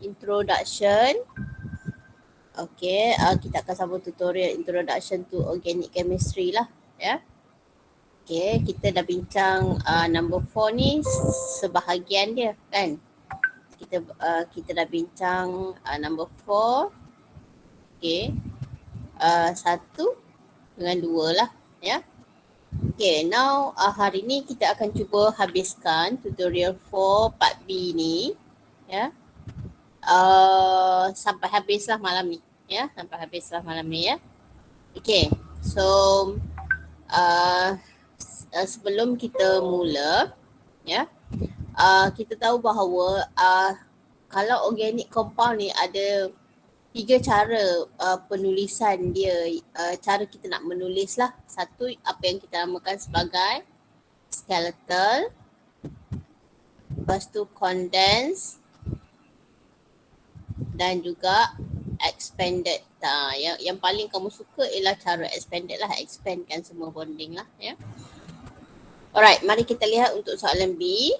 introduction. Okay, kita akan sambung tutorial introduction to organic chemistry lah, ya. Okay, kita dah bincang number 4 ni sebahagian dia kan. Kita dah bincang number 4. Okay, 1 dengan 2 lah, ya. Okay, now hari ni kita akan cuba habiskan tutorial 4 part B ni, ya. Sampai habislah malam ni, ya. Sampai habislah malam ni, ya. Okay, so sebelum kita mula, ya, kita tahu bahawa kalau organic compound ni ada 3 cara penulisan dia, cara kita nak menulis lah. Satu, apa yang kita namakan sebagai skeletal, lepas tu condense dan juga expanded. Yang paling kamu suka ialah cara expanded lah, expandkan semua bonding lah, ya. Alright, mari kita lihat untuk soalan B,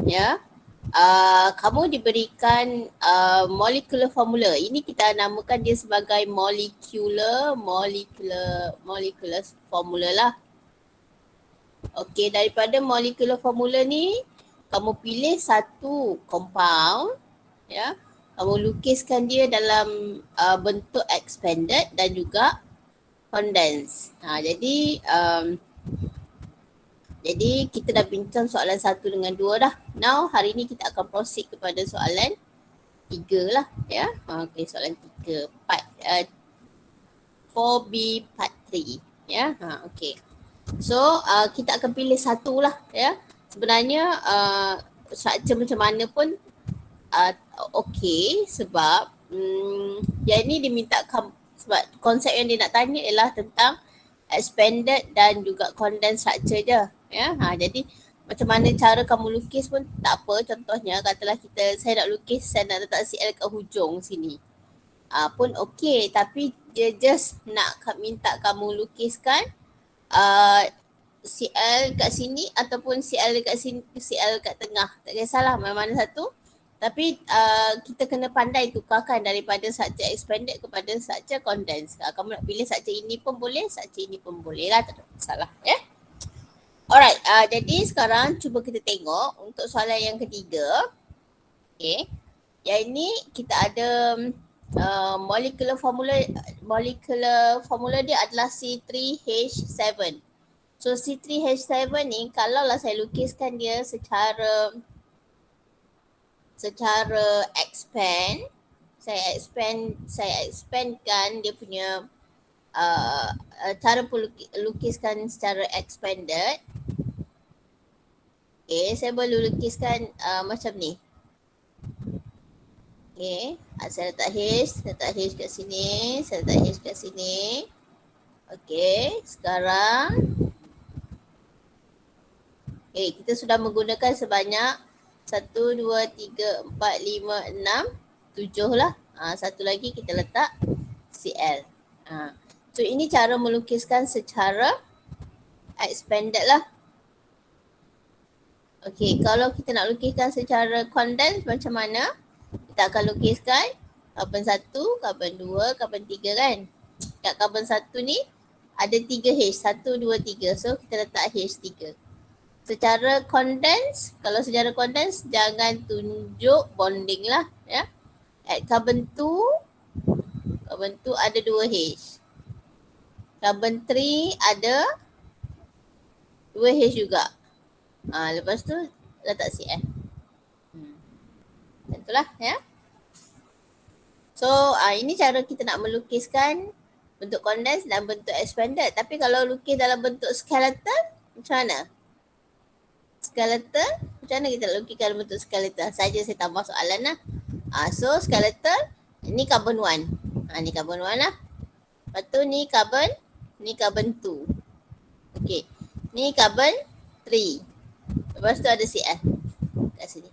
ya. Kamu diberikan molecular formula. Ini kita namakan dia sebagai molecular formula lah. Okey, daripada molecular formula ni kamu pilih satu compound, ya. Kamu lukiskan dia dalam bentuk expanded dan juga condensed. Jadi kita dah bincang soalan 1 dengan 2 dah. Now hari ni kita akan proceed kepada soalan 3 lah, ya. Okay, soalan 3 part 4B part 3, ya. Okay. So kita akan pilih satu lah, ya. Sebenarnya structure macam mana pun okay, sebab yang ni dia minta sebab konsep yang dia nak tanya ialah tentang expanded dan juga condensed structure je, ya. Jadi macam mana cara kamu lukis pun tak apa. Contohnya katalah saya nak lukis, saya nak letak CL kat hujung sini, pun okey, tapi dia just nak minta kamu lukiskan CL kat sini ataupun CL kat sini, CL kat tengah, tak kisahlah mana satu. Tapi kita kena pandai tukarkan daripada structure expanded kepada structure condensed. Kamu nak pilih structure ini pun boleh, structure ini pun boleh lah, tak ada masalah, ya. Alright, jadi sekarang cuba kita tengok untuk soalan yang ketiga. Okay, yang ini kita ada molecular formula dia adalah C3H7. So C3H7 ni kalaulah saya lukiskan dia secara expand, saya expandkan dia punya cara lukiskan secara expanded. Okay, saya boleh lukiskan macam ni. Okay, saya letak H kat sini, saya letak H kat sini. Okay, sekarang kita sudah menggunakan sebanyak 1, 2, 3, 4, 5, 6, 7 lah. Satu lagi kita letak CL. So ini cara melukiskan secara expanded lah. Okay, kalau kita nak lukiskan secara condensed macam mana? Kita akan lukiskan carbon 1, carbon 2, carbon 3 kan. Kat carbon 1 ni ada 3 H, 1, 2, 3. So kita letak H3. Secara condensed, kalau secara condensed jangan tunjuk bonding lah, ya. At carbon 2 ada 2 H. Carbon 3 ada 2 H juga. Lepas tu letak CL. Itulah, ya. So ini cara kita nak melukiskan bentuk condensed dan bentuk expanded. Tapi kalau lukis dalam bentuk skeleton macam mana? Skeleton, macam mana kita lukiskan bentuk skeleton? Saja saya tambah soalan lah. So skeleton, ni carbon 1. Ni carbon 1 lah. Lepas tu ni carbon 2. Okay, ni carbon 3. Lepas tu ada CL kat sini.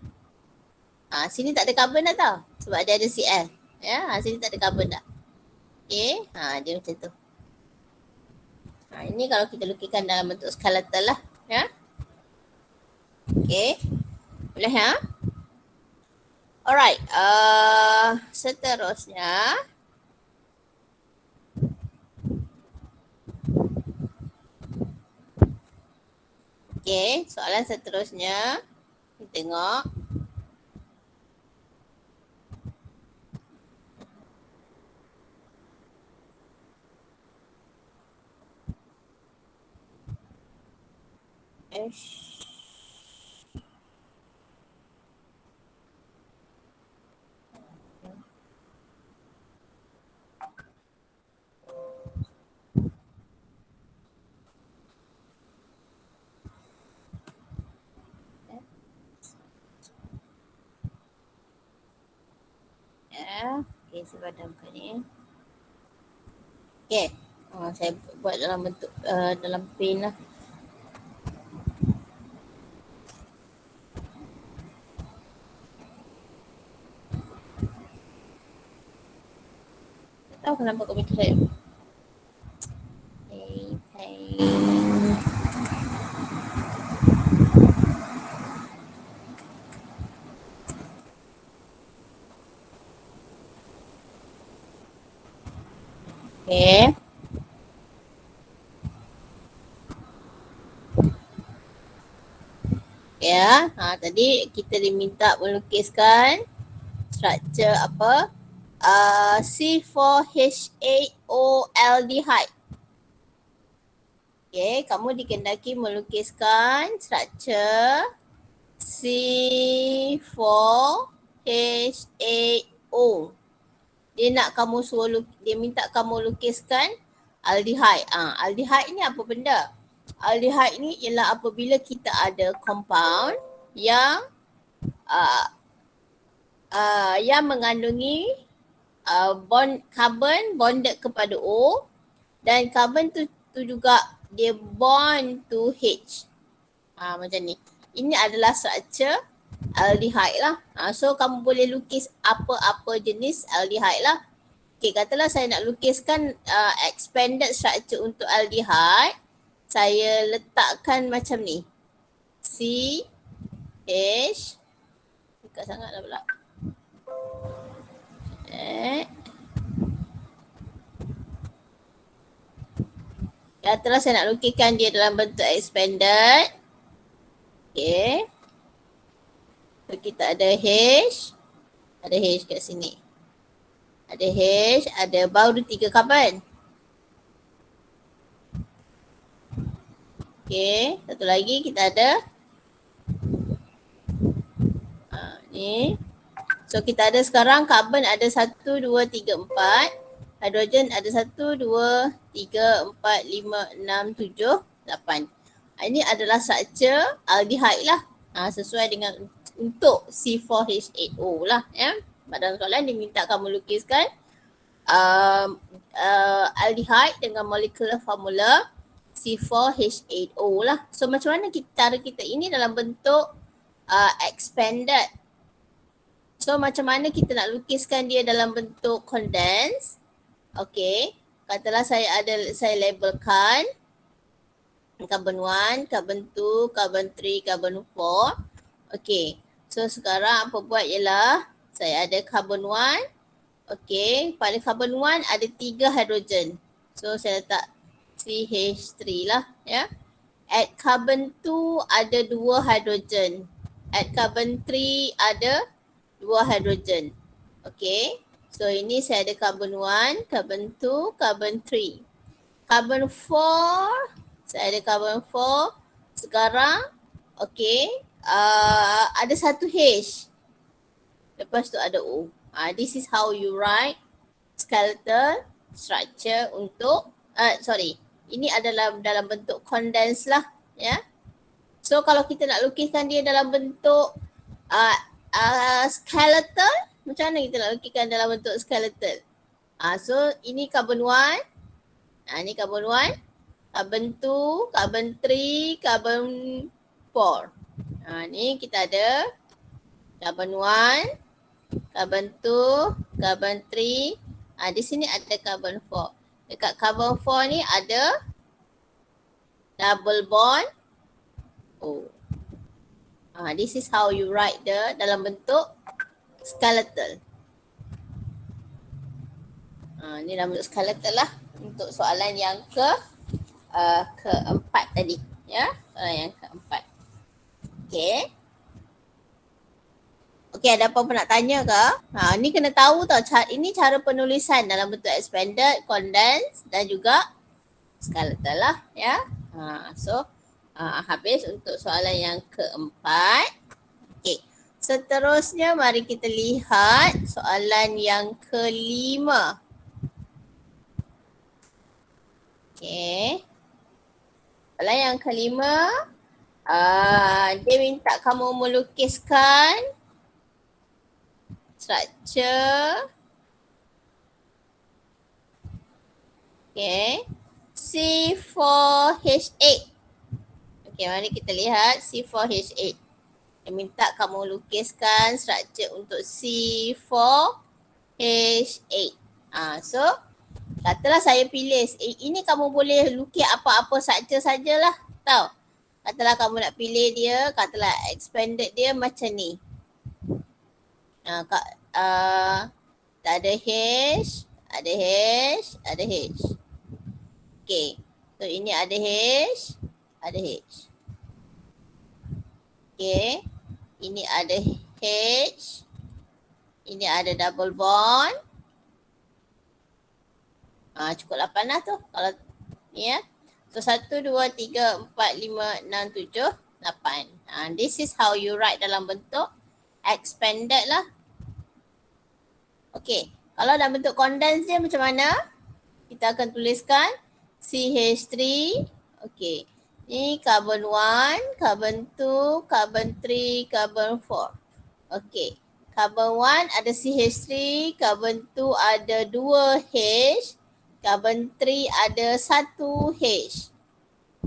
Sini tak ada carbon dah tau, sebab dia ada CL, ya. Sini tak ada carbon dah. Okay, dia macam tu. Ini kalau kita lukiskan dalam bentuk skeleton lah, ya. Okay, boleh, ya. Alright, Seterusnya. Okey, soalan seterusnya. Kita tengok. Okey, saya padamkan ni. Okey. Saya buat dalam bentuk dalam pen lah. Tak tahu kenapa komputer saya. Okey. Ya, tadi kita diminta melukiskan struktur apa? C4H8O aldehyde. Okey, kamu dikendaki melukiskan struktur C4H8O. Dia minta kamu lukiskan aldehyde. Aldehyde ni apa benda? Aldehyde ni ialah apabila kita ada compound yang yang mengandungi bond carbon bonded kepada O dan carbon tu juga dia bond to H. Macam ni. Ini adalah struktur aldehyde lah. So kamu boleh lukis apa-apa jenis aldehyde lah. Okay, katalah saya nak lukiskan expanded structure untuk aldehyde. Saya letakkan macam ni. C, H. Dekat sangat lah pula. Katalah saya nak lukiskan dia dalam bentuk expanded. Okay. So kita ada H. Ada H kat sini. Ada H, ada baru 3 carbon. Okay, satu lagi kita ada ni. So kita ada sekarang carbon ada 1, 2, 3, 4. Hidrogen ada 1, 2, 3, 4, 5, 6, 7, 8. Ini adalah struktur aldehyde lah. Sesuai dengan untuk C4H8O lah ya. Pada soalan dia minta kamu lukiskan aldehyde dengan molecular formula C4H8O lah. So macam mana cara kita ini dalam bentuk expanded. So macam mana kita nak lukiskan dia dalam bentuk condensed. Okay, katalah saya labelkan carbon 1, carbon 2, carbon 3, carbon 4. Okay, so sekarang apa buat ialah saya ada carbon 1. Okay, pada carbon 1 ada 3 hidrogen. So saya letak CH3 lah ya. At carbon 2 ada 2 hidrogen. At carbon 3 ada 2 hidrogen. Okay, so ini saya ada carbon 1, carbon 2, carbon 3. Carbon 4, saya ada carbon 4. Sekarang, okay, ada 1 H. Lepas tu ada O. This is how you write skeletal structure untuk, ini adalah dalam bentuk condensed lah ya. So kalau kita nak lukiskan dia dalam bentuk skeletal, macam mana kita nak lukiskan dalam bentuk skeletal? So ini carbon 1, ini carbon 1, carbon 2, carbon 3, carbon 4. Ni kita ada carbon 1, carbon 2, carbon 3. Di sini ada carbon 4. Dekat carbon 4 ni ada double bond O. This is how you write dalam bentuk skeletal. Ni dalam bentuk skeletal lah untuk soalan yang keempat tadi. Ya, soalan yang keempat. Okay. Okay, ada apa-apa nak tanya ke? Ni kena tahu tau, ini cara penulisan dalam bentuk expanded, condensed dan juga skeletal lah. Ya. So, habis untuk soalan yang keempat. Okay. Seterusnya mari kita lihat soalan yang kelima. Okay. Soalan yang kelima, dia minta kamu melukiskan structure C4H8. Okay, mari kita lihat C4H8. Dia minta kamu lukiskan structure untuk C4H8. So, katalah saya pilih, ini kamu boleh lukis apa-apa structure sajalah. Tahu? Katalah kamu nak pilih dia, katalah expanded dia macam ni. Tak ada H, ada H, ada H. Okay, so ini ada H, ada H. Okay, ini ada H, ini ada double bond. Cukup 8 lah tu kalau ni ya. So 1, 2, 3, 4, 5, 6, 7, 8. This is how you write dalam bentuk expanded lah. Okay, kalau dalam bentuk condensed dia macam mana? Kita akan tuliskan CH3. Okay, ni carbon 1, carbon 2, carbon 3, carbon 4. Okay, carbon 1 ada CH3, carbon 2 ada 2H, carbon 3 ada 1H.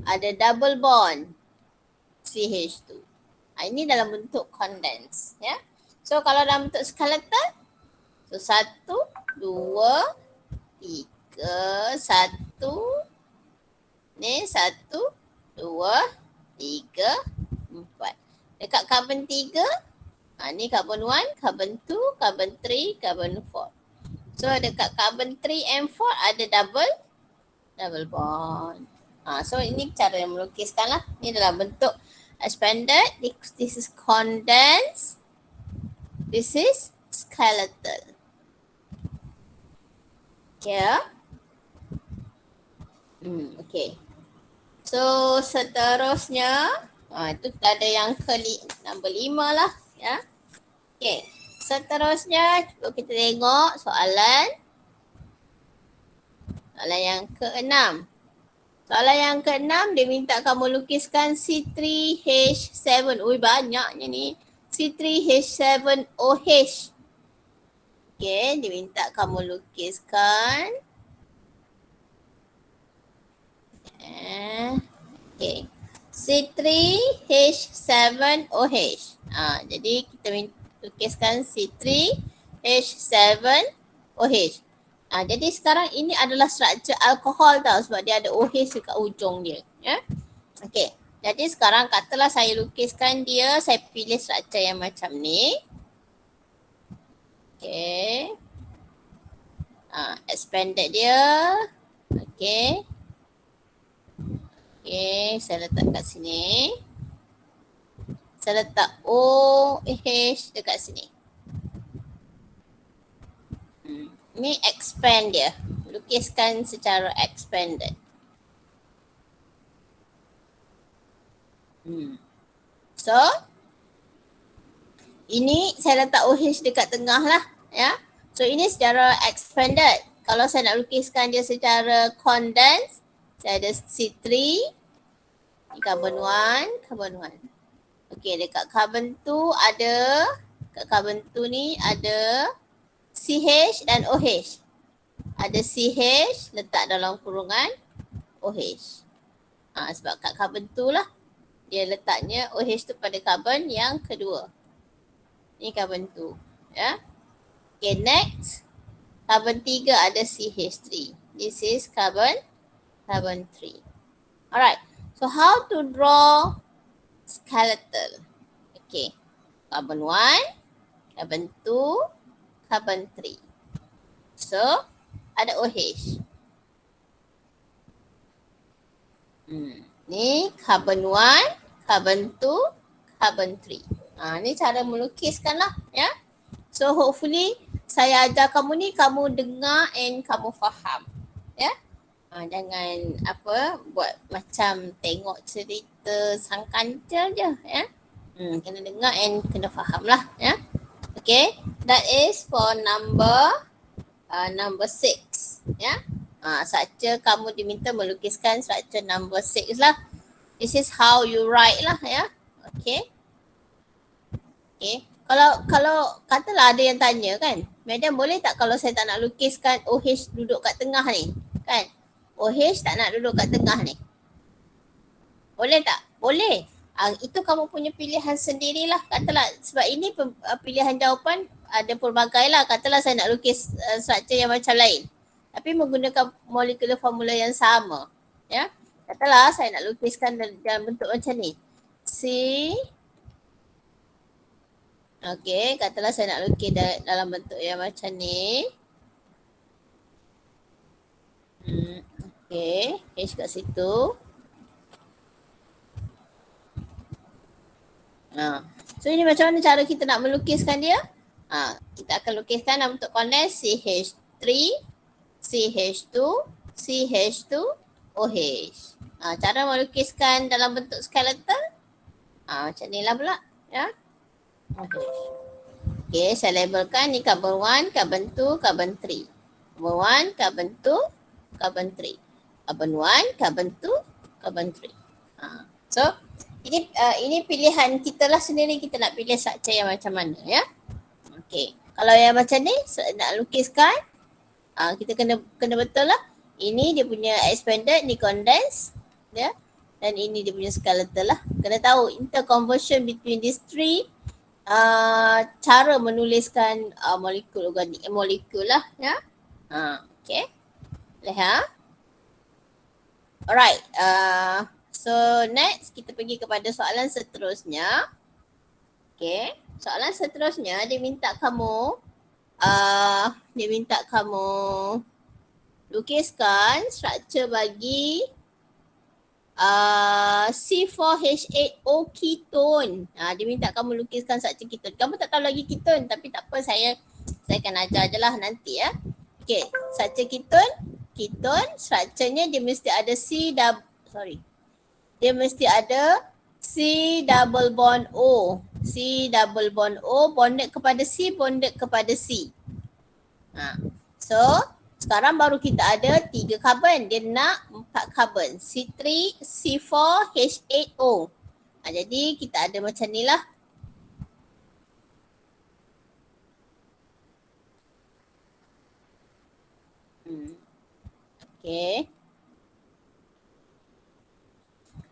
Ada double bond CH2. Ini dalam bentuk condensed ya. So kalau dalam bentuk skeletal, so 1, 2, 3, 1, ni 1, 2, 3, 4. Dekat carbon 3, ni carbon 1, carbon 2, carbon 3, carbon 4. So dekat carbon 3 and 4 ada double bond. So ini cara yang melukiskan lah. Ini dalam bentuk expanded, this is condensed, this is skeletal. Okay. Okay. So seterusnya, itu kita ada yang nombor 5 lah ya. Okay. Seterusnya cuba kita tengok soalan yang ke-6. Soalan yang ke-6 dia minta kamu lukiskan C3H7. Ui banyaknya ni. C3H7OH. Okay, dia minta kamu lukiskan. Okay. C3H7OH. Jadi kita lukiskan C3H7OH. Jadi sekarang ini adalah struktur alkohol tau sebab dia ada OH dekat ujung dia. Ya? Okay. Jadi sekarang katalah saya lukiskan dia, saya pilih struktur yang macam ni. Okay. Expanded dia. Okay. Okay, saya letak kat sini. Saya letak OH dekat sini. Ni expand dia. Lukiskan secara expanded. So, ini saya letak OH dekat tengah lah. Ya. So, ini secara expanded. Kalau saya nak lukiskan dia secara condensed, saya ada C3, ni carbon 1, carbon 1. Okey, dekat carbon 2 ada, kat carbon 2 ni ada CH dan OH. Ada CH letak dalam kurungan OH. Sebab kat carbon 2 lah, dia letaknya OH tu pada carbon yang kedua. Ni carbon 2. Ya. Okay, next. Carbon 3 ada CH3. This is carbon 3. Alright. So how to draw skeletal? Okay. Carbon 1, carbon 2, carbon 3. So ada OH. Ni carbon 1, carbon 2, carbon 3. Ni cara melukiskan lah ya. So hopefully saya ajar kamu ni, kamu dengar and kamu faham. Ya. Jangan buat macam tengok cerita sang kancil je ya. Kena dengar and kena faham lah ya. Okay, that is for number 6 ya. Structure kamu diminta melukiskan structure number 6 lah. This is how you write lah ya. Okay. Okay. Kalau katalah ada yang tanya kan, madam boleh tak kalau saya tak nak lukiskan OH duduk kat tengah ni kan? OH tak nak duduk kat tengah ni. Boleh tak? Boleh. Itu kamu punya pilihan sendirilah. Katalah sebab ini pilihan jawapan ada pelbagai lah. Katalah saya nak lukis structure yang macam lain. Tapi menggunakan molekular formula yang sama. Ya. Katalah saya nak lukiskan dalam bentuk macam ni. Okey, katalah saya nak lukis dalam bentuk yang macam ni. Okey, H kat situ. So ini macam mana cara kita nak melukiskan dia? Kita akan lukiskan dalam bentuk kondens CH3, CH2, CH2, OH. Cara melukiskan dalam bentuk skeleton macam ni lah pula ya. Okay, saya labelkan ni carbon 1, carbon 2, carbon 3. Carbon 1, carbon 2, carbon 3. Carbon 1, carbon 2, carbon 3. So ini pilihan kita lah sendiri, kita nak pilih structure yang macam mana ya. Okay, kalau yang macam ni nak lukiskan kita kena betul lah. Ini dia punya expanded, ni condense ya. Dan ini dia punya skeletal lah. Kena tahu interconversion between these three cara menuliskan molekul organik, molekul lah ya. Okay. Boleh Alright. So next kita pergi kepada soalan seterusnya. Okay. Soalan seterusnya dia minta kamu lukiskan struktur bagi C4H8O ketone. Dia minta kamu lukiskan struktur ketone. Kamu tak tahu lagi ketone tapi tak apa, saya akan ajar je lah nanti ya. Okay, struktur ketone strukturnya dia mesti ada dia mesti ada C double bond O. C double bond O bonded kepada C, bonded kepada C. So sekarang baru kita ada 3 karbon, dia nak 4 karbon. C3, C4, H8O. Jadi kita ada macam ni lah. Okay.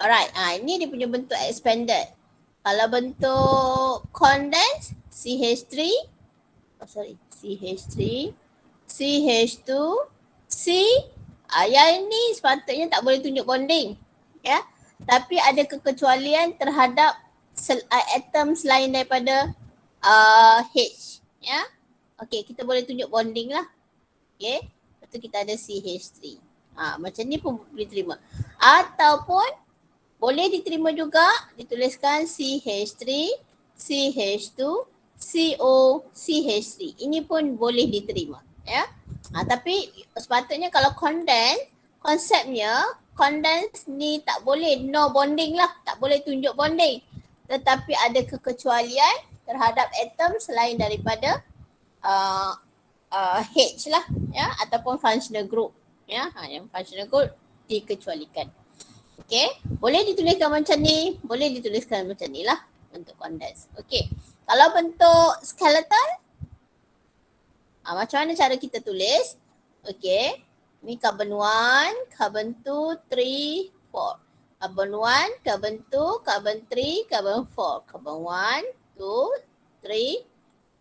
Alright, ini dia punya bentuk expanded. Kalau bentuk condense, CH3, CH3, CH2, C, yang ini sepatutnya tak boleh tunjuk bonding. Ya. Tapi ada kekecualian terhadap atom selain daripada H. Ya. Okay, kita boleh tunjuk bonding lah. Okay, lepas tu kita ada CH3. Macam ni pun boleh terima. Ataupun boleh diterima juga dituliskan CH3, CH2, CO, CH3. Ini pun boleh diterima. Ya. Tapi sepatutnya kalau condense, konsepnya condense ni tak boleh no bonding lah. Tak boleh tunjuk bonding. Tetapi ada kekecualian terhadap atom selain daripada H lah. Ya. Ataupun functional group. Ya. Yang functional group dikecualikan. Okay, boleh dituliskan macam ni, boleh dituliskan macam ni lah bentuk condense. Okay, kalau bentuk skeletal, macam mana cara kita tulis? Okay, ni carbon 1, carbon 2, 3, 4. Carbon 1, carbon 2, carbon 3, carbon 4. Carbon 1, 2, 3,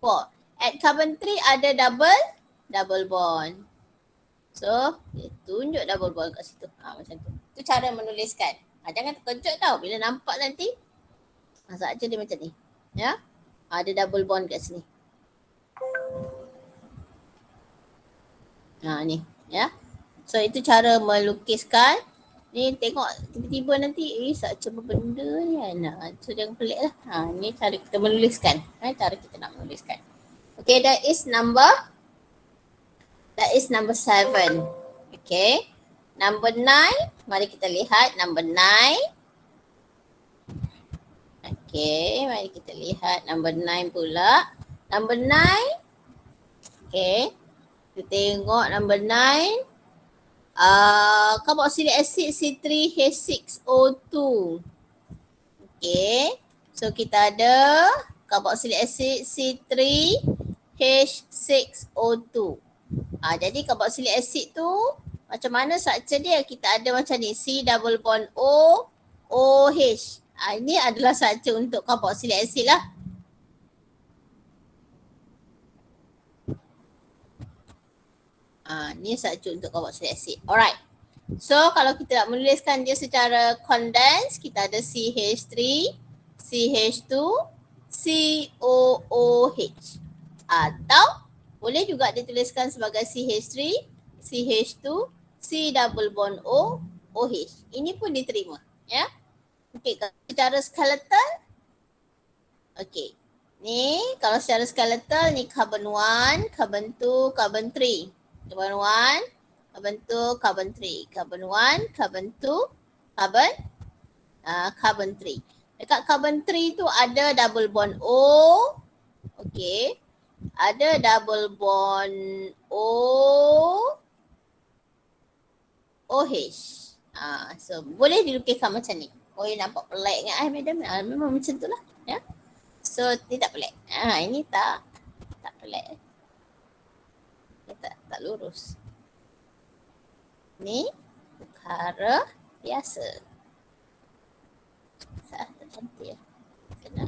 4. At carbon 3 ada double bond. So, dia tunjuk double bond kat situ. Macam tu. Itu cara menuliskan. Jangan terkejut tau bila nampak nanti. Saja dia macam ni. Ya. Ada double bond kat sini. Ni ya. So itu cara melukiskan. Ni tengok tiba-tiba nanti macam benda ni kan. So jangan pelik lah. Ni cara kita menuliskan. Cara kita nak menuliskan. Okay, that is number 7. Okay. Number 9. Mari kita lihat number 9. Okay, mari kita lihat number 9 pula. Number 9. Okay. Kita tengok number 9. Carboxylic acid C3H6O2. Okay. So kita ada carboxylic acid C3H6O2. Jadi carboxylic acid tu macam mana structure dia? Kita ada macam ni, C double bond O, OH. Ini adalah structure untuk carboxylic acid lah. Ni structure untuk carboxylic acid. Alright. So kalau kita nak menuliskan dia secara condense, kita ada CH3, CH2, COOH. Atau boleh juga dituliskan sebagai CH3, CH2, C double bond O, OH. Ini pun diterima. Ya. Okey, kalau secara skeletal. Okey. Ni kalau secara skeletal ni carbon 1, carbon 2, carbon 3. Carbon 1, carbon 2, carbon 3. Carbon 1, carbon 2, carbon 3. Dekat carbon 3 tu ada double bond O. Okey. Ada double bond O, OH. So boleh dilukiskan macam ni. Nampak pelik kan madam? Memang macam tu lah. Ya. So tidak pelik. Ini tak pelik. Tak lurus. Ni perkara biasa. Tak cantik ya. Kena.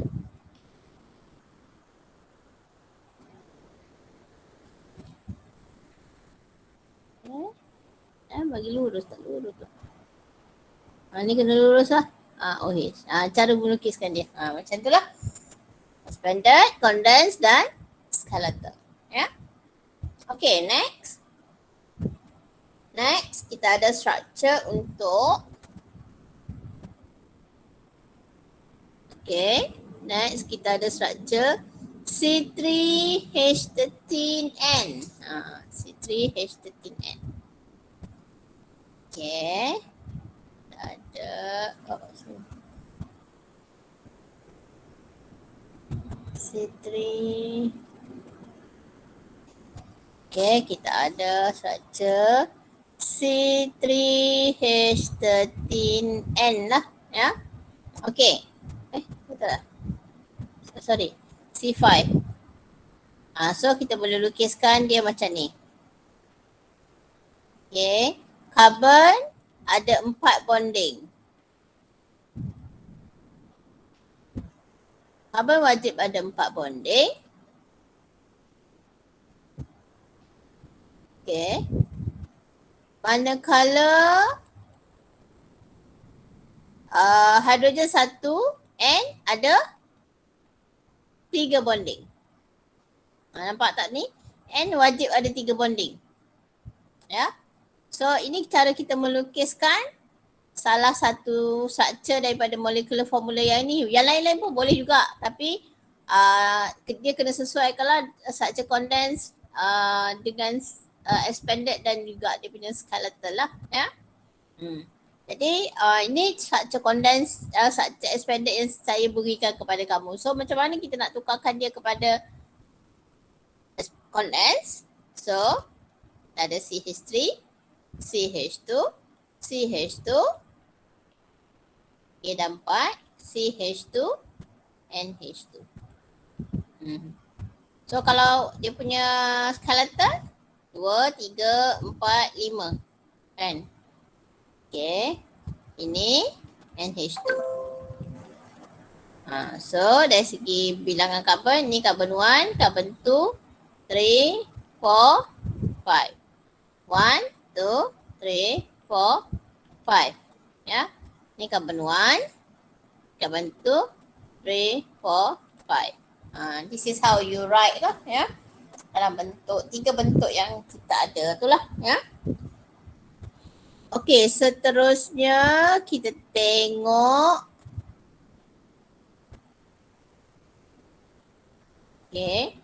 Bagi lurus, tak lurus lah. Ni kena lurus lah. OH. Cara melukiskan dia. Macam tu lah. Expanded, condensed dan skeletal. Ya. Okay, next. Next, kita ada structure untuk. Okay. Next, kita ada structure C3H13N. C3H13N. Okay. Ada C3. Okay, kita ada structure C3H13N lah. Ya. Okay. Betul lah. Sorry. C5. So kita boleh lukiskan dia macam ni. Okay. Carbon ada 4 bonding. Carbon wajib ada 4 bonding. Okay. Manakala hidrogen 1 and ada 3 bonding. Nampak tak ni? N wajib ada 3 bonding. Ya. So ini cara kita melukiskan salah satu structure daripada molekular formula yang ni. Yang lain-lain pun boleh juga, tapi dia kena sesuaikanlah structure condense dengan expanded dan juga dia punya skeletal lah. Ya. Jadi ini structure condense, structure expanded yang saya berikan kepada kamu. So macam mana kita nak tukarkan dia kepada condense? So ada CH3, CH2, CH2, A dan 4, CH2, NH2. So kalau dia punya skeletal 2, 3, 4, 5 kan. Okay. Ini NH2. So dari segi bilangan karbon, ni karbon 1, karbon 2, 3, 4, 5. 1, 2, 3, 4, 5. Ya. Ni karbon 1, karbon 2, 3, 4, 5. This is how you write lah. Ya. dalam bentuk 3 bentuk yang kita ada itulah ya. Okey, seterusnya kita tengok. Okey.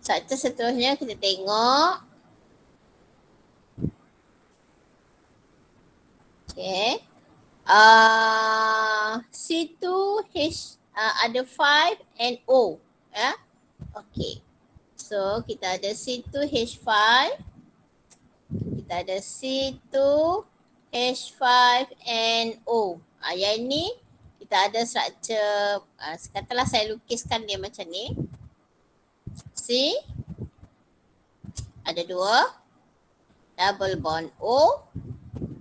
Seterusnya kita tengok. Okey. C2H ada 5 and O ya. Okey. So kita ada C2H5, kita ada C2H5 and O. Yang ni kita ada struktur, katalah saya lukiskan dia macam ni. C ada 2 double bond O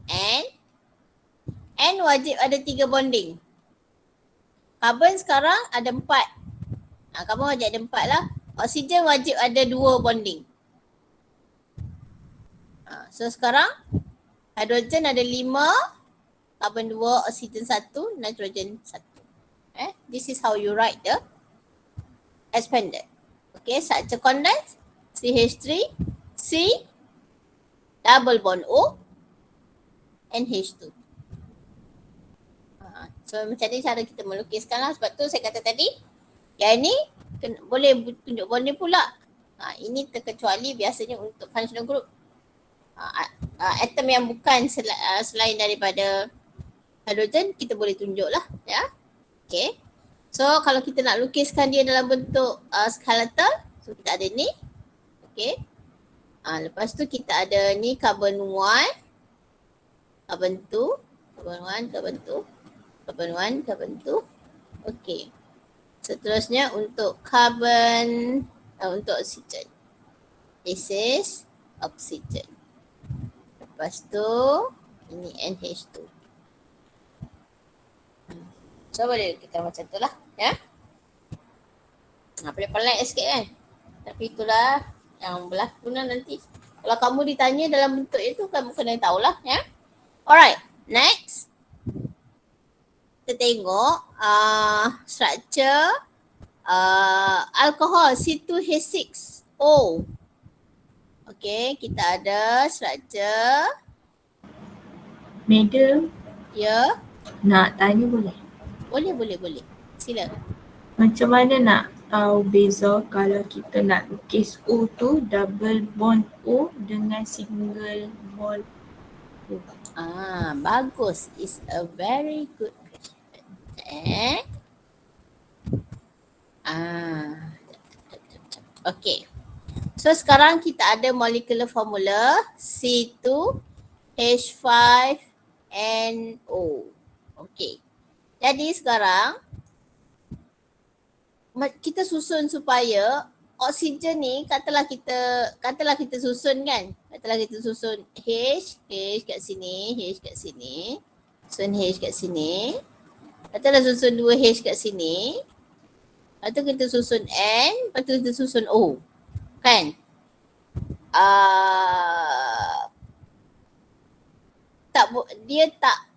and N wajib ada 3 bonding. Karbon sekarang ada 4. Karbon wajib ada 4 lah. Oksigen wajib ada 2 bonding. So sekarang hidrogen ada 5, karbon 2, oksigen 1, nitrogen 1. This is how you write the expanded. Okay, structure condensed, CH3, C, double bond O, and H2. So macam ni cara kita melukiskan lah. Sebab tu saya kata tadi, yang ni boleh tunjuk bonding pula. Ini terkecuali biasanya untuk functional group. Atom yang bukan selain daripada hidrogen, kita boleh tunjuk lah ya. Okay. So kalau kita nak lukiskan dia dalam bentuk skeletal, so kita ada ni. Okay. Lepas tu kita ada ni carbon 1, carbon 2, carbon 1, carbon 2. Carbon 1, carbon 2. Okey. Seterusnya untuk carbon, untuk oksigen. This is oksigen. Lepas tu, ini NH2. So boleh kita macam tu lah. Ya. Pelik-pelik sikit kan. Tapi itulah yang berlaku nanti. Kalau kamu ditanya dalam bentuk itu, kamu kena tahulah. Ya. Alright. Next. Kita tengok structure alkohol C2H6O. Okay, kita ada structure. Madam. Ya. Nak tanya boleh? Boleh. Sila. Macam mana nak tahu beza kalau kita nak lukis O tu double bond O dengan single bond O? Bagus. It's a very good question. Okay. So sekarang kita ada molecular formula C2H5NO. Okay. Jadi sekarang kita susun supaya oksigen ni katalah kita susun kan. Katalah kita susun H kat sini, H kat sini. Susun H kat sini. Katalah susun 2H kat sini. Lepas tu kita susun N, lepas tu kita susun O. Kan? Dia tak.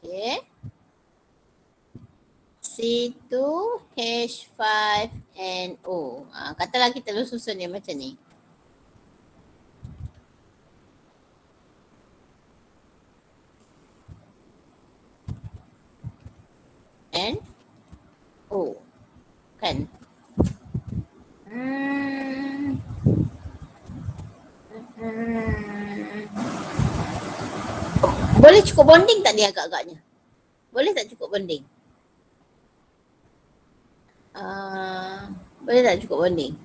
Okay. C2H5NO. Katalah kita susun dia macam ni. NO. Kan? Boleh cukup bonding tak dia agak-agaknya? Boleh tak cukup bonding? Boleh tak cukup bonding?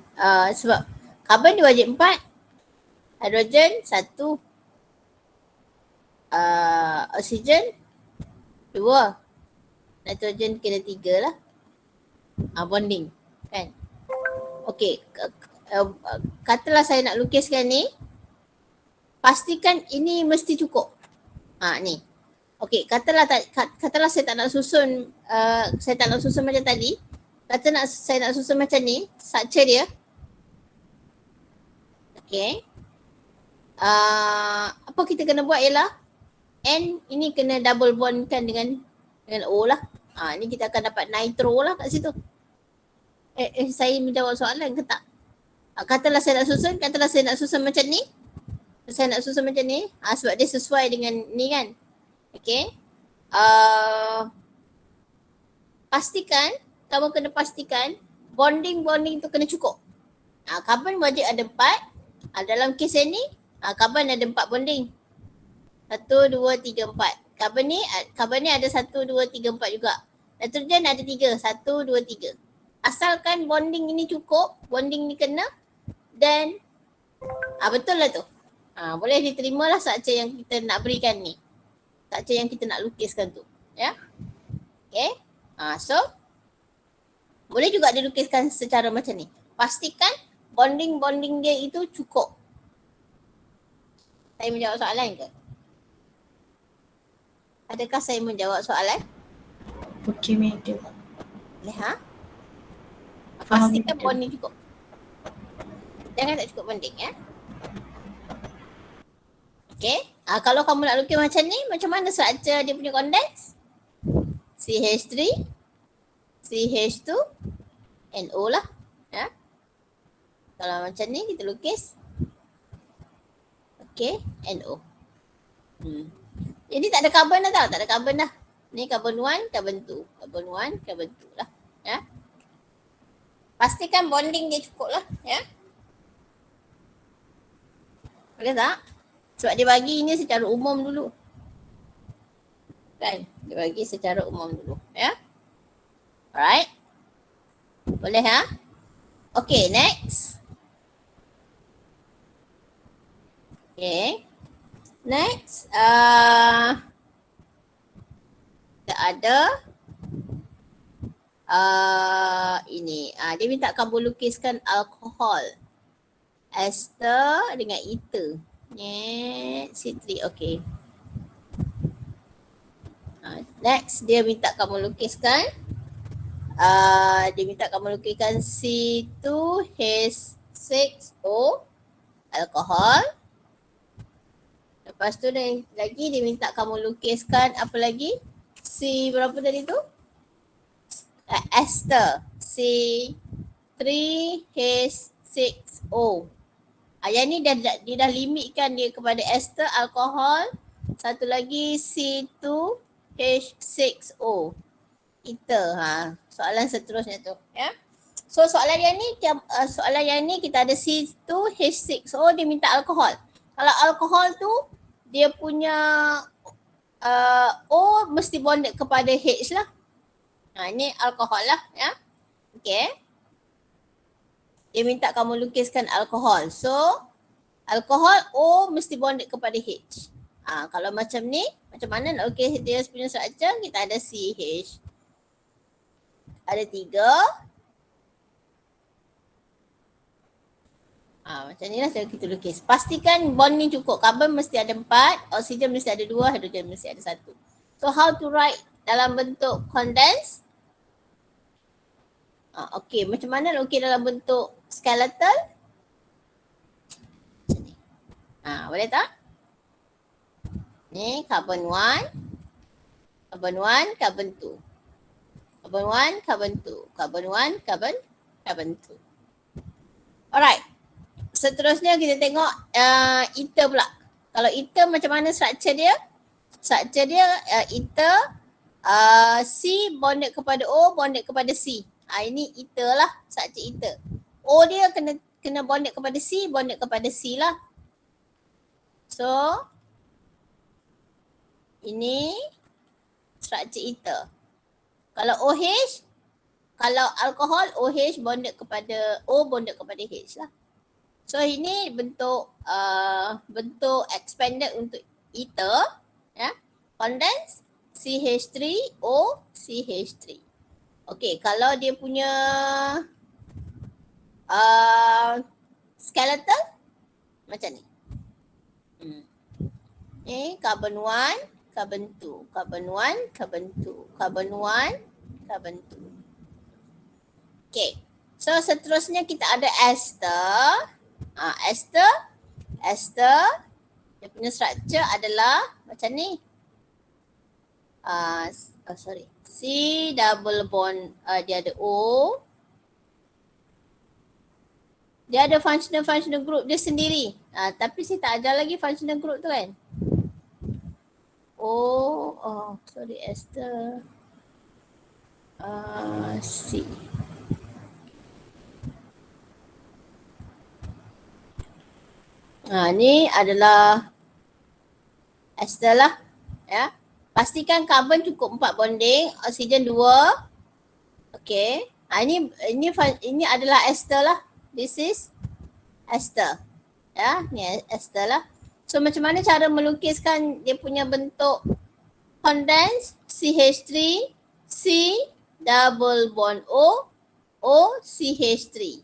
Sebab karbon dia wajib 4, hidrogen 1, oksigen 2, nitrogen kena 3 lah. Bonding kan. Okey, katalah saya nak lukiskan ni, pastikan ini mesti cukup. Ni. Okey, katalah saya tak nak susun macam tadi. Saya nak susun macam ni, structure dia. Okey. Apa kita kena buat ialah N ini kena double bondkan dengan Dengan O lah. Ni kita akan dapat nitro lah kat situ. Saya menjawab soalan ke tak? Katalah saya nak susun macam ni. Saya nak susun macam ni. Sebab dia sesuai dengan ni kan. Okay. Kamu kena pastikan bonding tu kena cukup. Karbon wajib ada 4. Dalam kes yang ni, karbon ada 4 bonding. 1, 2, 3, 4. Karbon ni ada 1, 2, 3, 4 juga. Nitrogen ada 3. 1, 2, 3. Asalkan bonding ini cukup, bonding ni kena, then betul lah tu. Boleh diterima lah structure yang kita nak berikan ni. Structure yang kita nak lukiskan tu. Ya. Okay. So, boleh juga dilukiskan secara macam ni. Pastikan bonding dia itu cukup. Saya menjawab soalan ke? Adakah saya menjawab soalan? Okey, madam. Boleh pastikan bonding cukup. Jangan tak cukup bonding ya. Okay. Kalau kamu nak lukis macam ni, macam mana structure dia punya condense? CH3, CH2, NO lah. Ya. Kalau macam ni kita lukis. Okay, NO. Jadi tak ada karbon dah tau, tak ada karbon dah. Ni karbon 1, karbon 2. Karbon 1, karbon 2 lah. Ya. Pastikan bonding dia cukup lah. Ya. Boleh tak? Sebab dia bagi ni secara umum dulu. Kan? Dia bagi secara umum dulu. Ya. Alright. Boleh Okay, next. Okay. Next. Kita ada ini. Dia minta kamu lukiskan alkohol. Ester dengan ether. C3. Okay. Next, dia minta kamu lukiskan C2H6O alkohol. Lepas tu lagi dia minta kamu lukiskan apa lagi? C berapa tadi tu? Ester. C3H6O. Yang ni dia dah limitkan dia kepada ester, alkohol. Satu lagi C2H6O. Ether. Soalan seterusnya tu. Ya. So soalan yang ni kita ada C2H6O, dia minta alkohol. Kalau alkohol tu dia punya O mesti bonded kepada H lah. Ini alkohol lah ya. Okay. Dia minta kamu lukiskan alkohol. So alkohol O mesti bonded kepada H. Kalau macam ni, macam mana nak lukis dia punya structure? Kita ada CH. Ada 3. Macam ni lah cara kita lukis. Pastikan bond ni cukup. Karbon mesti ada 4, oksigen mesti ada 2, hidrogen mesti ada 1. So how to write dalam bentuk condense? Okay, macam mana nak lukis dalam bentuk skeletal? Macam ni. Boleh tak? Ni karbon 1, karbon 1, karbon 2. Karbon 1, karbon 2. Karbon 1, karbon 2. Alright. Seterusnya kita tengok ether pula. Kalau ether macam mana structure dia? Structure dia ether C bonded kepada O, bonded kepada C. Ini ether lah, structure ether. O dia kena bonded kepada C, bonded kepada C lah. So ini structure ether. Kalau OH, kalau alkohol OH bonded kepada O, bonded kepada H lah. So ini bentuk expanded untuk ether, ya. Condense CH3O CH3. Okay, kalau dia punya skeletal macam ni. Ni carbon 1, carbon 2, carbon 1, carbon 2, carbon 1, carbon 2. Okay, so seterusnya kita ada ester. Ester dia punya structure adalah macam ni. sorry. C double bond, dia ada O. Dia ada functional group dia sendiri. Tapi saya tak ajar lagi functional group tu kan. Sorry Esther. C. Ni adalah ester lah. Ya. Pastikan karbon cukup 4 bonding, oksigen 2. Okey. Ini adalah ester lah. This is ester. Ya, ni ester lah. So macam mana cara melukiskan dia punya bentuk condense? CH3, C double bond O, O CH3.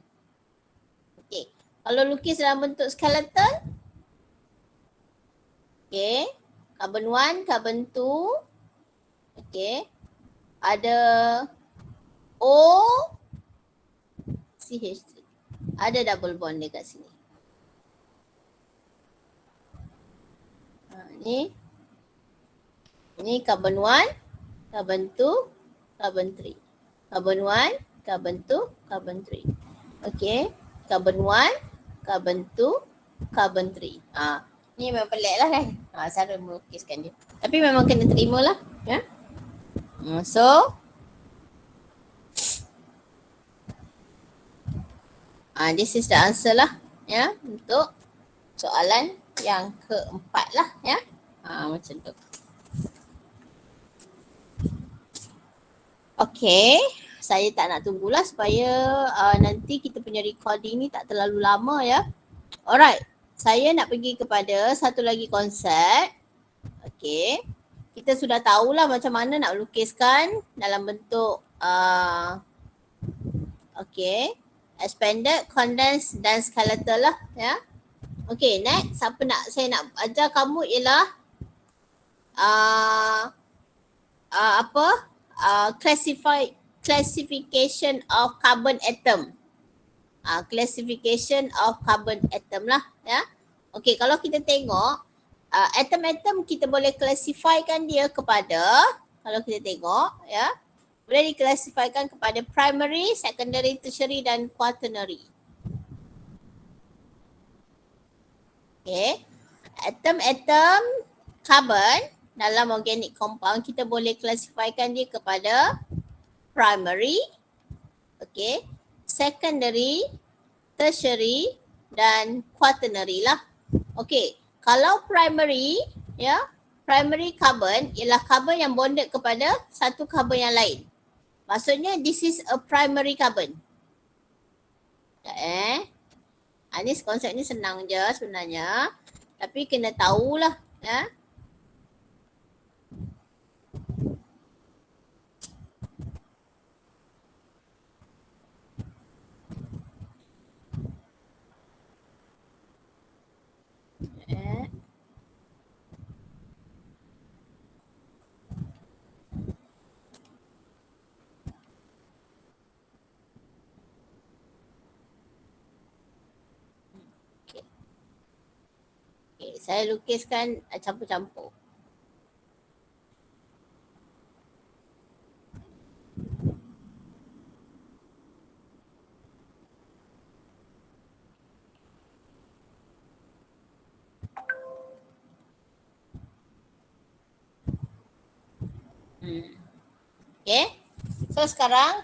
Okey. Kalau lukis dalam bentuk skeleton, okey, carbon 1, carbon 2, okey, ada O CH3, ada double bond dekat sini. Ni carbon 1, carbon 2, carbon 3. Carbon 1, carbon 2, carbon 3. Okey, carbon 1, carbon 2, carbon 3. Ni memang pelik lah kan. Cara melukiskan dia. Tapi memang kena terima lah. Ya? So, this is the answer lah. Ya, untuk soalan yang keempat lah. Ya, macam tu. Okay, saya tak nak tunggulah supaya nanti kita punya recording ni tak terlalu lama ya. Alright, saya nak pergi kepada satu lagi konsep. Okay, kita sudah tahulah macam mana nak lukiskan dalam bentuk expanded, condensed dan skeletal lah ya. Okay, next saya nak ajar kamu ialah classification of carbon atom. Classification of carbon atom lah ya. Okey, kalau kita tengok atom-atom kita boleh classifykan dia kepada, kalau kita tengok ya, boleh diklasifikasikan kepada primary, secondary, tertiary dan quaternary. Okey. Atom-atom carbon dalam organic compound kita boleh klasifikasikan dia kepada primary, okay, secondary, tertiary dan quaternary lah. Okay, kalau primary ya, primary carbon ialah carbon yang bonded kepada satu carbon yang lain. Maksudnya this is a primary carbon. Ni konsep ni senang je sebenarnya, tapi kena tahulah ya. Saya lukiskan campur-campur. Okay. So sekarang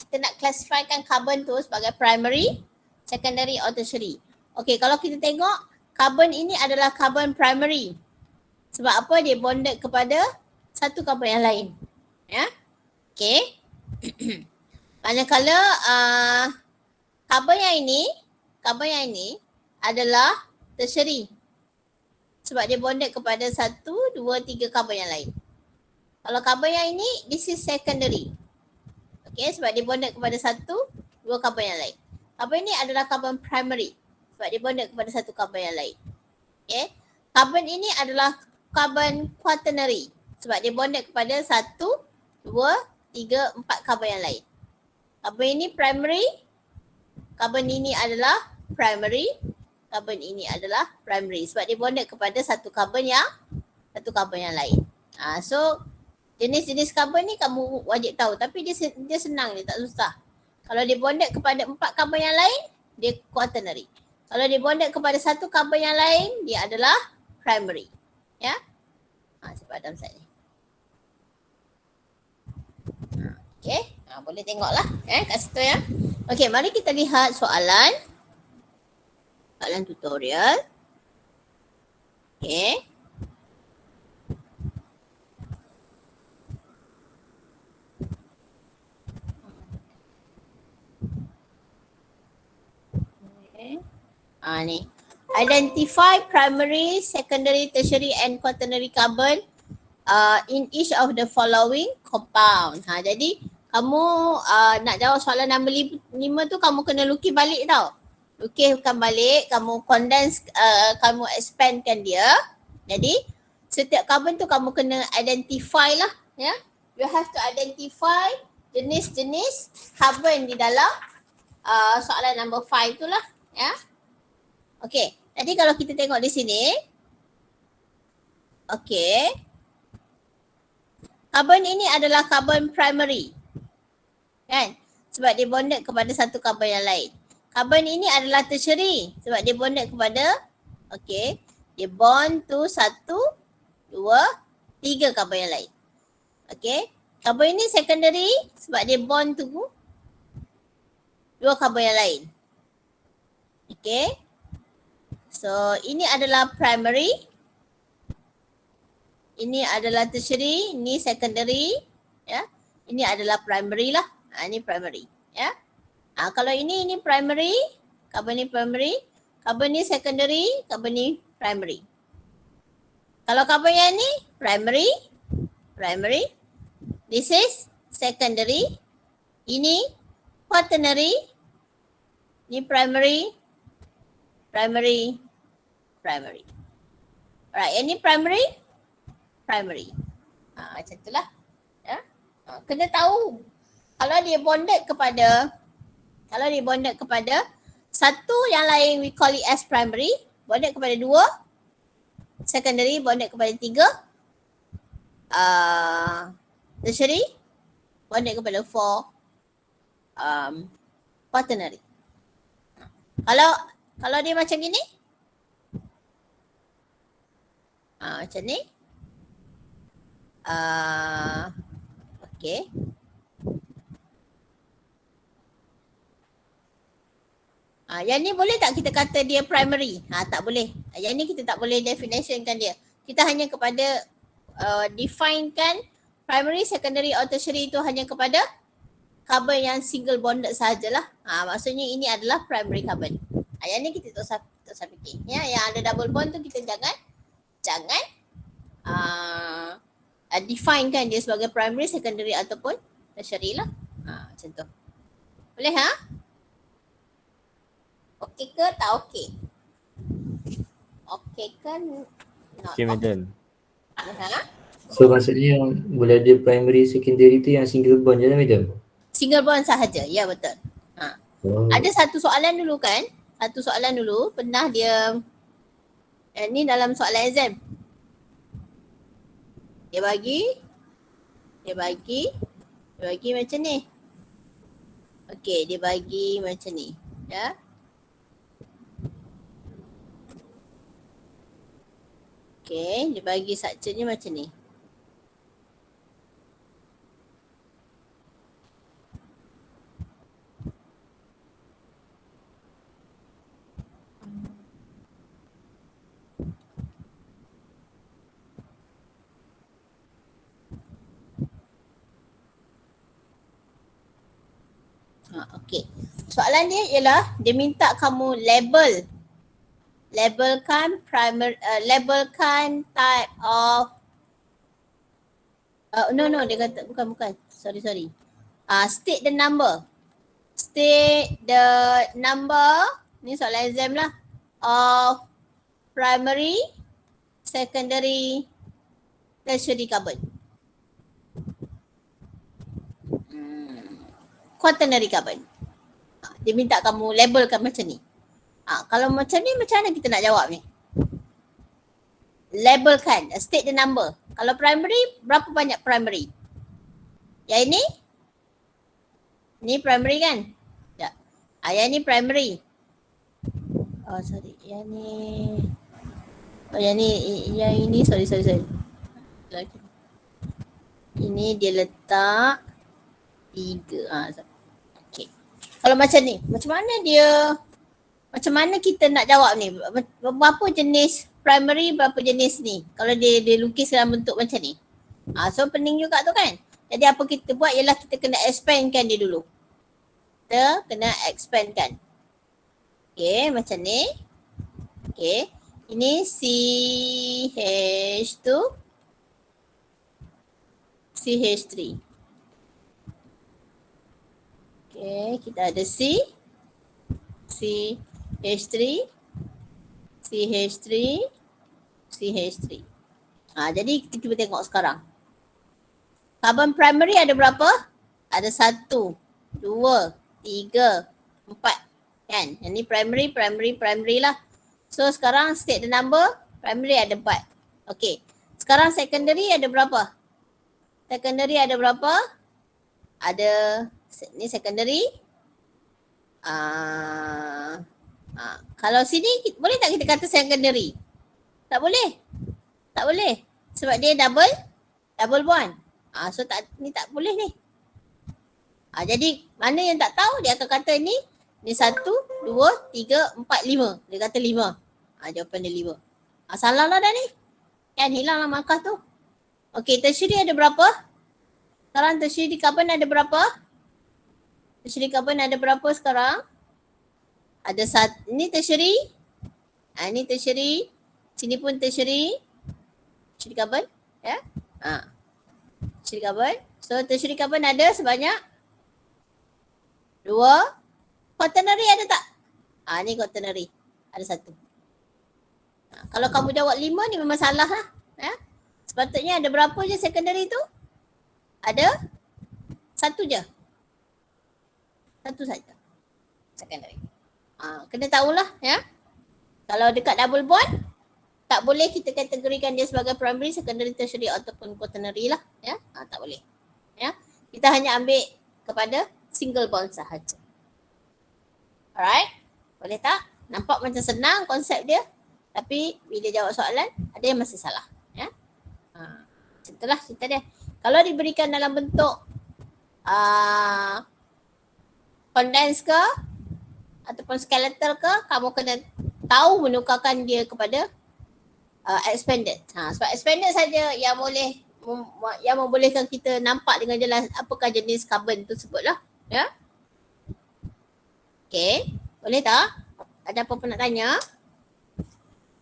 kita nak klasifikasikan carbon tu sebagai primary, secondary or tertiary. Okay, kalau kita tengok carbon ini adalah carbon primary. Sebab apa? Dia bonded kepada satu carbon yang lain. Ya. Okay. Manakala carbon yang ini adalah tertiary. Sebab dia bonded kepada 1, 2, 3 carbon yang lain. Kalau carbon yang ini, this is secondary. Okay, sebab dia bonded kepada 1, 2 carbon yang lain. Carbon ini adalah carbon primary. Sebab dia bonded kepada satu carbon yang lain. Okay. Carbon ini adalah carbon quaternary. Sebab dia bonded kepada 1, 2, 3, 4 carbon yang lain. Carbon ini primary. Carbon ini adalah primary. Carbon ini adalah primary. Sebab dia bonded kepada satu carbon yang lain. So Jenis-jenis karbon ni kamu wajib tahu, tapi dia senang, dia tak susah. Kalau dia bonded kepada 4 karbon yang lain, dia quaternary. Kalau dia bonded kepada 1 karbon yang lain, dia adalah primary. Ya. Sebab dalam slide ni. Okay, boleh tengoklah kat situ ya. Okay, mari kita lihat soalan tutorial. Okay. Ni. Identify primary, secondary, tertiary and quaternary carbon in each of the following compound. Jadi kamu nak jawab soalan nombor 5 tu kamu kena lukis balik tau. Lukiskan balik, kamu condense, kamu expandkan dia. Jadi setiap carbon tu kamu kena identify lah ya. You have to identify jenis-jenis carbon di dalam soalan nombor 5 tu lah ya. Okey, jadi kalau kita tengok di sini. Okey. Carbon ini adalah carbon primary. Kan? Sebab dia bonded kepada 1 carbon yang lain. Carbon ini adalah tertiary sebab dia bonded kepada dia bond to 1, 2, 3 carbon yang lain. Okey. Carbon ini secondary sebab dia bond to 2 carbon yang lain. Okey. So ini adalah primary. Ini adalah tertiary, ini secondary ya. Ini adalah primary lah. Ini primary ya. Kalau ini primary, carbon ni primary, carbon ni secondary, carbon ni primary. Kalau carbon yang ni primary, this is secondary, ini quaternary, ni primary. Alright, yang ni primary. Macam itulah ya. Kena tahu kalau dia bonded kepada 1 yang lain we call it as primary, bonded kepada 2 secondary, bonded kepada 3 tertiary, bonded kepada 4 quaternary. Kalau dia macam gini, macam ni. Okay. Yang ni boleh tak kita kata dia primary? Tak boleh. Yang ni kita tak boleh definitionkan dia. Kita hanya kepada definekan primary, secondary or tertiary itu hanya kepada carbon yang single bonded sahajalah. Maksudnya ini adalah primary carbon. Yang ni kita tak usah fikir. Ya, yang ada double bond tu kita jangan definekan dia sebagai primary, secondary ataupun tertiary lah. Macam tu. Boleh Okey ke tak okey? Okey ke not Okay, madam. So maksudnya yang boleh ada primary, secondary tu yang single bond je lah, madam? Single bond sahaja, ya betul. Ada satu soalan dulu kan? Satu soalan dulu pernah dia ni dalam soalan exam. Dia bagi macam ni. Okey, dia bagi macam ni. Ya. Okey, dia bagi structure-nya macam ni. Okey. Soalan dia ialah dia minta kamu labelkan type of dia kata bukan. Sorry. State the number. Ni soalan exam lah. Of primary, secondary, tertiary carbon. Quaternary carbon. Dia minta kamu labelkan macam ni. Kalau macam ni macam mana kita nak jawab ni? Labelkan, state the number. Kalau primary, berapa banyak primary? Yang ini? Ini primary kan? Ya. Yang ini primary. Oh sorry, yang ni. Oh yang ini sorry. Lagi. Ini dia letak 3. Okay. Kalau macam ni, macam mana kita nak jawab ni? Berapa jenis primary, berapa jenis ni? Kalau dia lukis dalam bentuk macam ni. So pening juga tu kan? Jadi apa kita buat ialah kita kena expandkan dia dulu. Kita kena expandkan. Okay, macam ni. Okay, ini CH2, CH3. Okay, kita ada CH3, CH3, CH3. Jadi kita cuba tengok sekarang. Carbon primary ada berapa? Ada 1, 2, 3, 4. Kan? Yang ni primary lah. So sekarang state the number, primary ada 4. Okay. Sekarang secondary ada berapa? Secondary ada berapa? Ada, ni secondary. Kalau sini boleh tak kita kata secondary? Tak boleh. Tak boleh. Sebab dia double bond. So ni tak boleh ni. Jadi mana yang tak tahu dia akan kata ni 1, 2, 3, 4, 5. Dia kata 5. Jawapan dia 5. Salah lah dah ni. Kan hilang lah markah tu. Okay, tertiary ada berapa? Sekarang tertiary carbon ada berapa? Tertiary carbon ada berapa sekarang? Ada ini tertiary. Ini tertiary. Sini pun tertiary. Tertiary carbon. Ya. Tertiary carbon. So tertiary carbon ada sebanyak 2. Quaternary ada tak? Ni quaternary. Ada 1. Kalau kamu jawab 5 ni memang salah lah. Sepatutnya ada berapa je secondary tu? Ada 1 je. 1 saja. Secondary. Kena tahulah ya. Kalau dekat double bond, tak boleh kita kategorikan dia sebagai primary, secondary, tertiary ataupun quaternary lah. Ya. Tak boleh. Ya. Kita hanya ambil kepada single bond sahaja. Alright. Boleh tak? Nampak macam senang konsep dia. Tapi bila jawab soalan, ada yang masih salah. Ya. Itulah cerita dia. Kalau diberikan dalam bentuk condense ke ataupun skeletal ke, kamu kena tahu menukarkan dia kepada expanded. Sebab expanded saja yang boleh yang membolehkan kita nampak dengan jelas apakah jenis karbon tersebut lah. Ya. Okay. Boleh tak? Ada apa-apa nak tanya?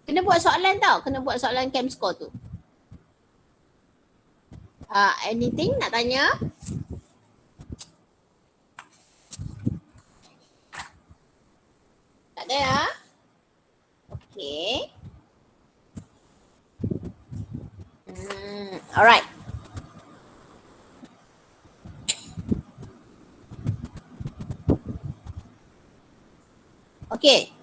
Kena buat soalan tau. Kena buat soalan chem score tu. Anything nak tanya? Tak ada ya? Okay. Alright. Okay.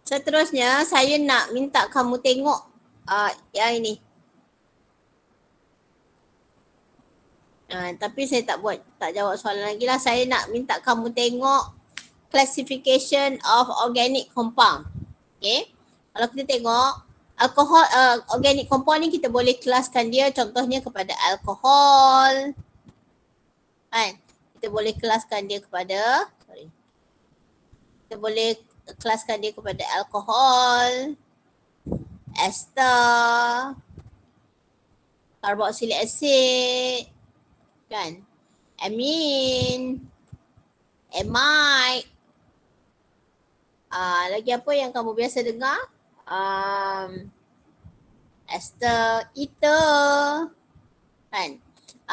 Seterusnya saya nak minta kamu tengok yang ini. Tapi saya tak jawab soalan lagi lah. Saya nak minta kamu tengok classification of organic compound. Okay. Kalau kita tengok alkohol, organic compound ni kita boleh kelaskan dia contohnya kepada alkohol. Kan? Kita boleh kelaskan dia kepada, kita boleh kelaskan dia kepada alkohol, ester, carboxylic acid, kan? Amin, amide. Lagi apa yang kamu biasa dengar? Ester, ether, kan?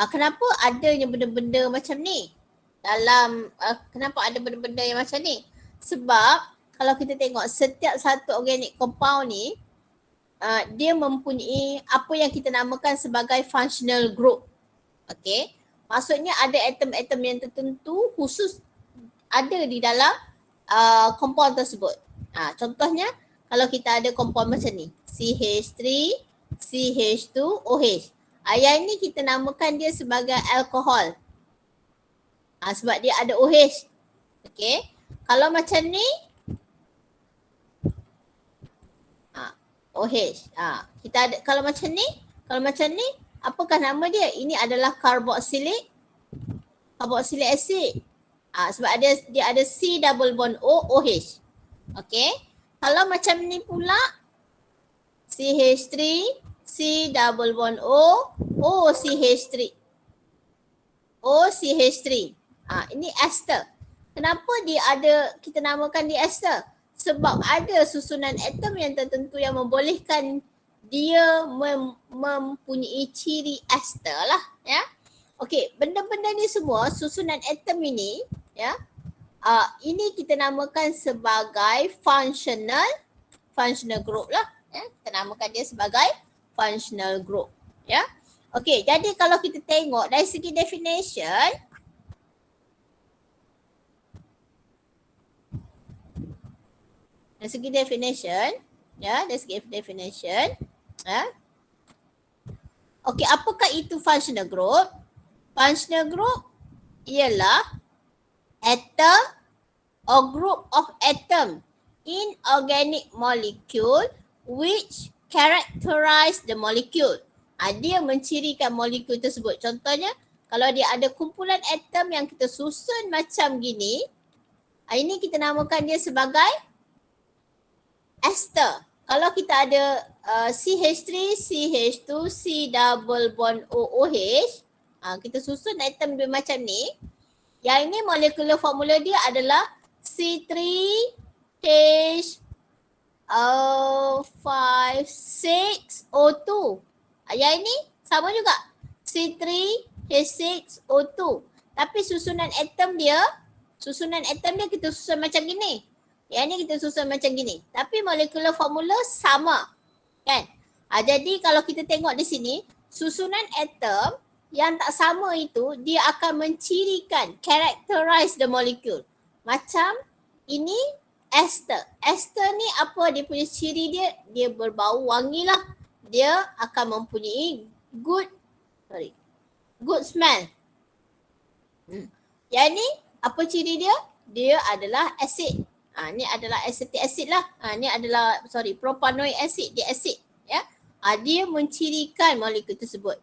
Kenapa adanya benda-benda macam ni? Kenapa ada benda-benda yang macam ni? Sebab kalau kita tengok setiap satu organic compound ni, dia mempunyai apa yang kita namakan sebagai functional group. Okay. Maksudnya ada atom-atom yang tertentu khusus ada di dalam compound tersebut. Contohnya kalau kita ada compound macam ni. CH3, CH2, OH. Yang ni kita namakan dia sebagai alkohol. Sebab dia ada OH. Okay. Kalau macam ni, OH. Kita ada, kalau macam ni, apakah nama dia? Ini adalah carboxylic acid. Sebab dia ada C double bond O, OH. Okay. Kalau macam ni pula, CH3, C double bond O, OCH3. OCH3. Ini ester. Kenapa kita namakan dia ester? Sebab ada susunan atom yang tertentu yang membolehkan dia mempunyai ciri ester lah, ya. Okey, benda-benda ni semua, susunan atom ini, ya, ini kita namakan sebagai functional group lah, ya. Kita namakan dia sebagai functional group, ya. Okey, jadi kalau kita tengok dari segi definition, okey, apakah itu functional group? Functional group ialah atom or group of atom in organic molecule which characterize the molecule. Dia mencirikan molekul tersebut. Contohnya, kalau dia ada kumpulan atom yang kita susun macam gini, ini kita namakan dia sebagai ester. Kalau kita ada CH3, CH2, C double bond O, OH, kita susun atom dia macam ni. Yang ini molecular formula dia adalah C3H5,6O2. Yang ini sama juga, C3H6O2. Tapi susunan atom dia kita susun macam gini. Yang ni kita susun macam gini. Tapi molecular formula sama, kan? Jadi kalau kita tengok di sini, susunan atom yang tak sama itu, dia akan mencirikan, characterize the molecule. Macam ini ester. Ester ni apa dia punya ciri dia? Dia berbau wangi lah. Dia akan mempunyai good smell. Yang ni apa ciri dia? Dia adalah acid. Ni adalah acetic acid lah. Ni adalah propanoic acid, dia acid, ya. Dia mencirikan molekul tersebut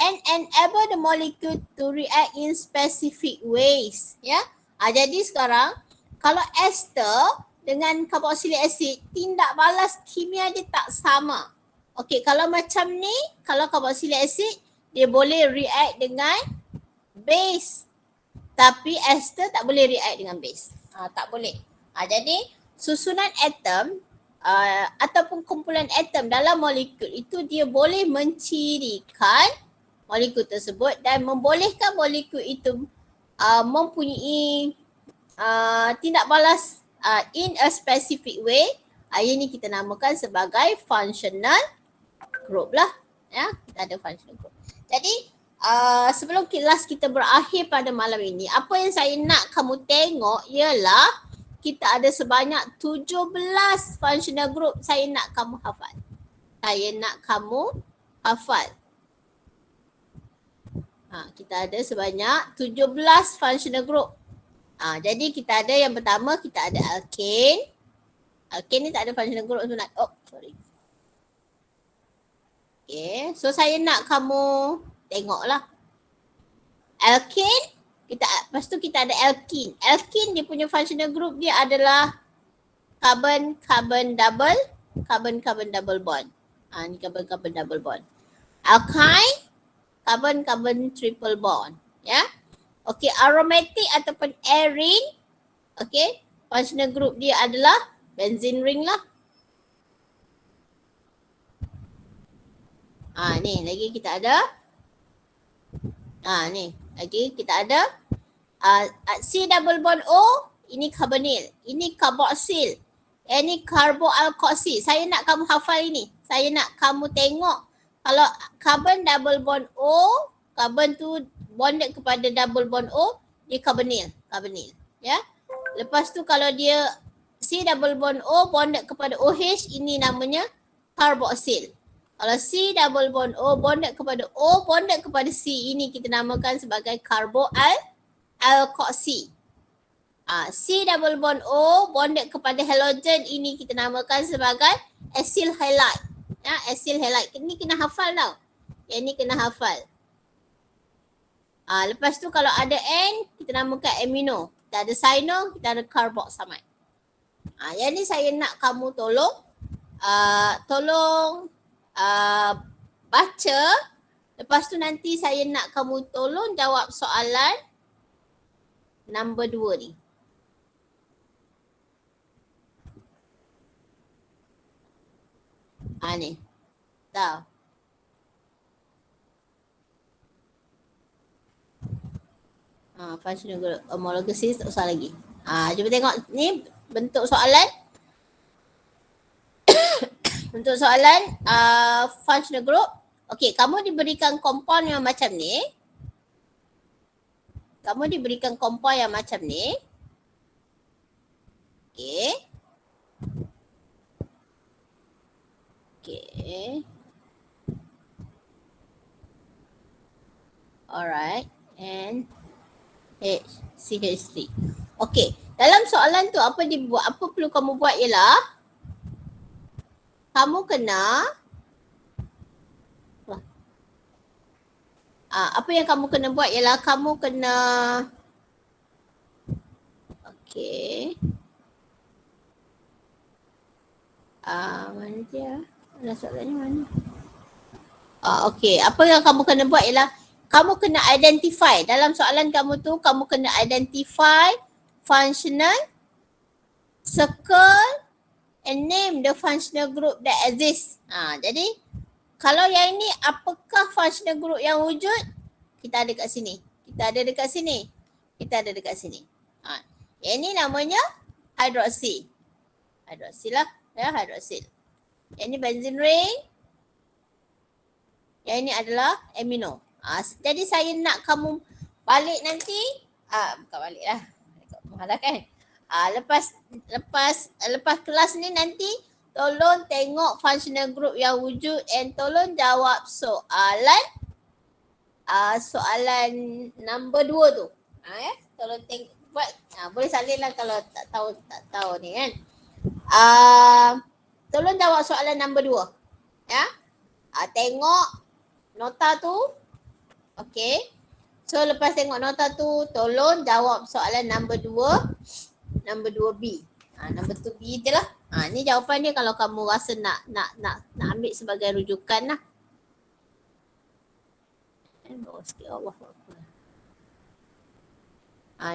and enable the molecule to react in specific ways, ya. Jadi sekarang kalau ester dengan carboxylic acid, tindak balas kimia dia tak sama. Okey, kalau macam ni, kalau carboxylic acid dia boleh react dengan base. Tapi ester tak boleh react dengan base. Tak boleh. Jadi susunan atom ataupun kumpulan atom dalam molekul itu dia boleh mencirikan molekul tersebut dan membolehkan molekul itu mempunyai tindak balas in a specific way. Ini kita namakan sebagai functional group lah, ya. Kita ada functional group. Jadi sebelum kelas kita berakhir pada malam ini, apa yang saya nak kamu tengok ialah kita ada sebanyak 17 functional group. Saya nak kamu hafal. Kita ada sebanyak 17 functional group. Jadi kita ada yang pertama, kita ada alkane. Alkane ni tak ada functional group sebenarnya. Okay, so saya nak kamu tengoklah. Alkane, lepas tu kita ada alkene. Alkene dia punya functional group dia adalah carbon-carbon double bond. Ni carbon-carbon double bond. Alkyne, carbon-carbon triple bond, ya. Okey, aromatic ataupun arene, okey, functional group dia adalah benzene ring lah. Ni lagi kita ada. Ni lagi kita ada C double bond O, ini carbonyl, ini carboxyl, ini carboalkoxyl. Saya nak kamu hafal ini. Saya nak kamu tengok kalau carbon double bond O, carbon tu bonded kepada double bond O, dia carbonyl, ya. Lepas tu kalau dia C double bond O bonded kepada OH, ini namanya karboksil. Kalau C double bond O bonded kepada O bonded kepada C, ini kita namakan sebagai alkoxy. C double bond O bonded kepada halogen, ini kita namakan sebagai acyl halide. Acyl halide. Ini kena hafal tau. Yang ni kena hafal. Lepas tu kalau ada N, kita namakan amino. Kita ada cyano, kita ada carboxamide. Yang ni saya nak kamu tolong baca. Lepas tu nanti saya nak kamu tolong jawab soalan nombor 2 ni. Ni. Tahu. Functional group homologacy tak usah lagi. Cuba tengok ni bentuk soalan. Bentuk soalan functional group. Okey, kamu diberikan compound yang macam ni. Okey. Alright. And CH3. Okey, dalam soalan tu apa perlu kamu buat ialah kamu kena apa yang kamu kena buat ialah kamu kena mana dia? Soalannya mana? Apa yang kamu kena buat ialah kamu kena identify. Dalam soalan kamu tu, kamu kena identify functional, circle and name the functional group that exists. Jadi, kalau yang ini apakah functional group yang wujud? Kita ada kat sini. Kita ada dekat sini. Yang ini namanya hydroxy. Hydroxy lah. Ya, hydroxy. Yang ini benzene ring. Yang ini adalah amino. Jadi saya nak kamu balik nanti, bukan balik lah, malah kan. Lepas kelas ni nanti tolong tengok functional group yang wujud and tolong jawab soalan nombor 2 tu. Tolong tengok buat, boleh salin lah kalau tak tahu ni kan. Tolong jawab soalan nombor 2. Ya. Tengok nota tu. Okey. So lepas tengok nota tu, tolong jawab soalan nombor 2. Nombor 2B. Nombor 2B je lah. Ni jawapan dia kalau kamu rasa nak ambil sebagai rujukan lah. Bawah sikit Allah.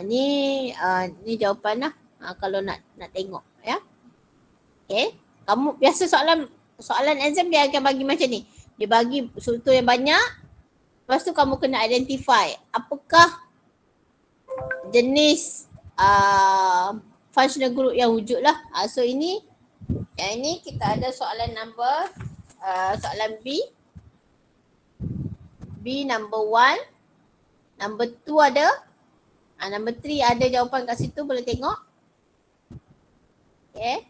Ni jawapan lah. Kalau nak tengok ya. Okey. Kamu biasa soalan exam dia akan bagi macam ni. Dia bagi struktur yang banyak. Lepas tu kamu kena identify apakah jenis functional group yang wujud lah. So yang ini kita ada soalan number soalan B. B number 1. Number 2 ada. Number 3 ada jawapan kat situ, boleh tengok. Okay.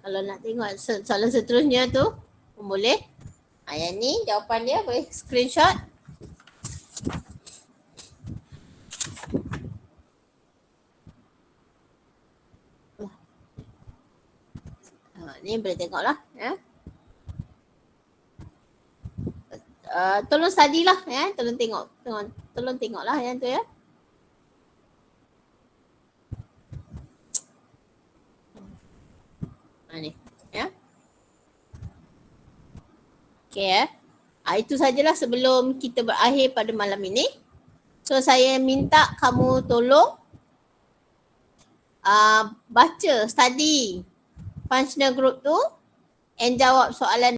Kalau nak tengok soalan seterusnya tu pun boleh. Yang ni jawapan dia, boleh screenshot. Ni boleh tengok lah ya. Tolong study lah ya, tolong tengok lah yang tu ya. Ni ya. Okay itu sajalah sebelum kita berakhir pada malam ini. So saya minta kamu tolong baca, study functional group tu and jawab soalan